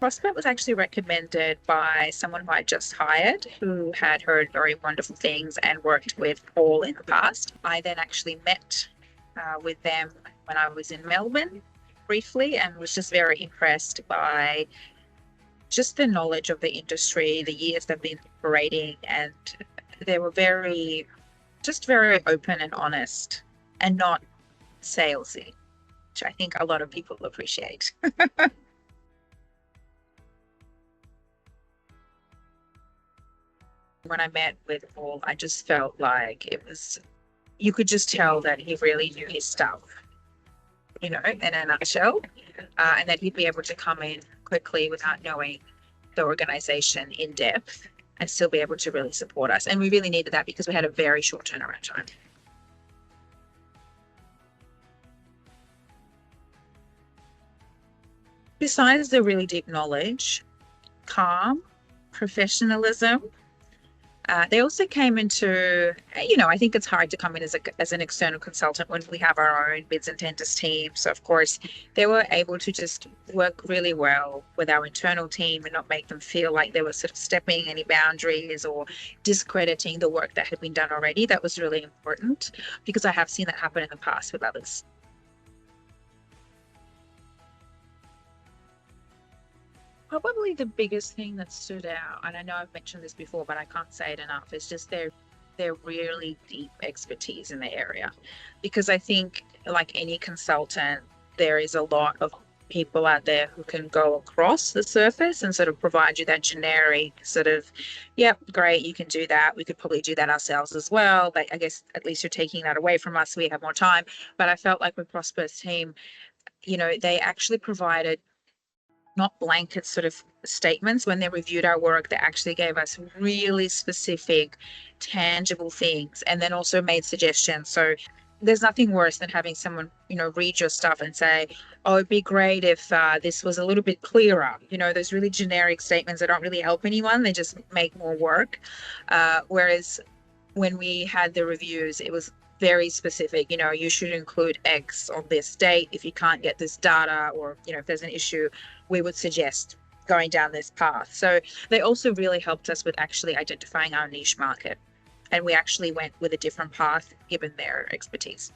Prospert was actually recommended by someone who I just hired who had heard very wonderful things and worked with Paul in the past. I then actually met with them when I was in Melbourne briefly and was just very impressed by just the knowledge of the industry, the years they've been operating, and they were very open and honest and not salesy, which I think a lot of people appreciate. When I met with Paul, I just felt like you could just tell that he really knew his stuff, in a nutshell, and that he'd be able to come in quickly without knowing the organization in depth and still be able to really support us. And we really needed that because we had a very short turnaround time. Besides the really deep knowledge, calm, professionalism. They also came into, I think it's hard to come in as an external consultant when we have our own bids and tenders team. So, of course, they were able to just work really well with our internal team and not make them feel like they were sort of stepping any boundaries or discrediting the work that had been done already. That was really important because I have seen that happen in the past with others. Probably the biggest thing that stood out, and I know I've mentioned this before, but I can't say it enough, is just their really deep expertise in the area. Because I think, like any consultant, there is a lot of people out there who can go across the surface and sort of provide you that generic sort of, yep, great, you can do that. We could probably do that ourselves as well. But I guess at least you're taking that away from us. We have more time. But I felt like with Prosper's team, they actually provided not blanket sort of statements. When they reviewed our work, they actually gave us really specific, tangible things and then also made suggestions. So there's nothing worse than having someone, read your stuff and say, oh, it'd be great if this was a little bit clearer. Those really generic statements that don't really help anyone. They just make more work. Whereas when we had the reviews, it was very specific. You should include X on this date. If you can't get this data or, if there's an issue, we would suggest going down this path. So they also really helped us with actually identifying our niche market. And we actually went with a different path given their expertise.